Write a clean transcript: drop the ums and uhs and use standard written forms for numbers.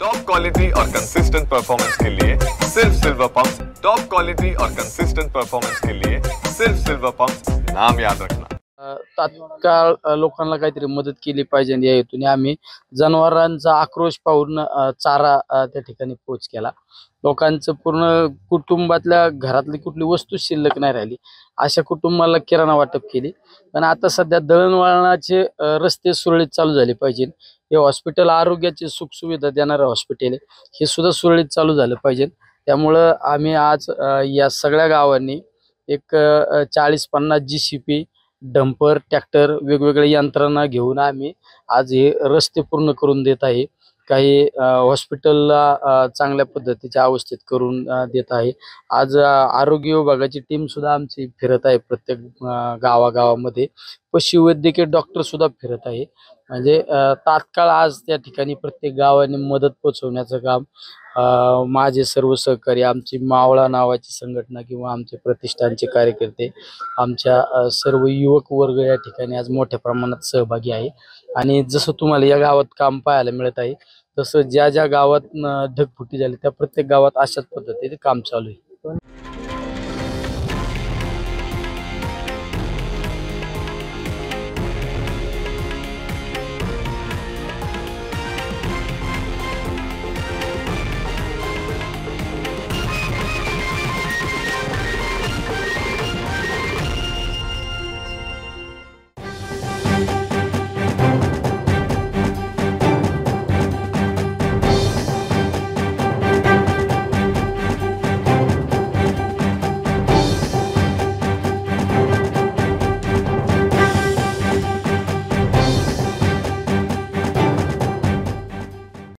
Top quality और consistent performance के लिए सिर्फ सिल्वर पंप्स। टॉप क्वालिटी और कंसिस्टेंट परफॉर्मेंस के लिए सिर्फ सिल्वर पंप्स, नाम याद रखना। तात्काळ लोकांना काहीतरी मदत केली पाहिजे या हेतूने आम्ही जनावरांचा आक्रोश पाहून चारा त्या ठिकाणी पोच केला। लोकांचं पूर्ण कुटुंबातल्या घरातली कुठली वस्तू शिल्लक नाही राहिली, अशा कुटुंबाला किराणा वाटप केली। पण आता सध्या दळणवळणाचे रस्ते सुरळीत चालू झाले पाहिजे। हे हॉस्पिटल आरोग्याची सुखसुविधा देणारं हॉस्पिटल आहे, हे सुद्धा सुरळीत चालू झालं पाहिजे। त्यामुळं आम्ही आज या सगळ्या गावांनी एक 40-50 GCP डंपर ट्रॅक्टर वेगवेगळ्या यंत्रणा घेऊन आम्ही आज हे रस्ते पूर्ण करून देत आहे। काही हॉस्पिटलला चांगल्या पद्धतीच्या अवस्थेत करून देत आहे। आज आरोग्य विभागाची टीम सुद्धा आमची फिरत आहे, प्रत्येक गावागावामध्ये पशुवैद्यकीय डॉक्टर सुद्धा फिरत आहे। म्हणजे तात्काळ आज त्या ठिकाणी प्रत्येक गावाने मदत पोहोचवण्याचं काम माझे सर्व सहकारी, आमची मावळा नावाची संघटना किंवा आमचे प्रतिष्ठानचे कार्यकर्ते, आमच्या सर्व युवक वर्ग या ठिकाणी आज मोठ्या प्रमाणात सहभागी आहे। आणि जसं तुम्हाला या गावात काम पाहायला मिळत आहे, तसं ज्या ज्या गावात ढगफुटी झाली त्या प्रत्येक गावात अशाच पद्धतीने काम चालू आहे।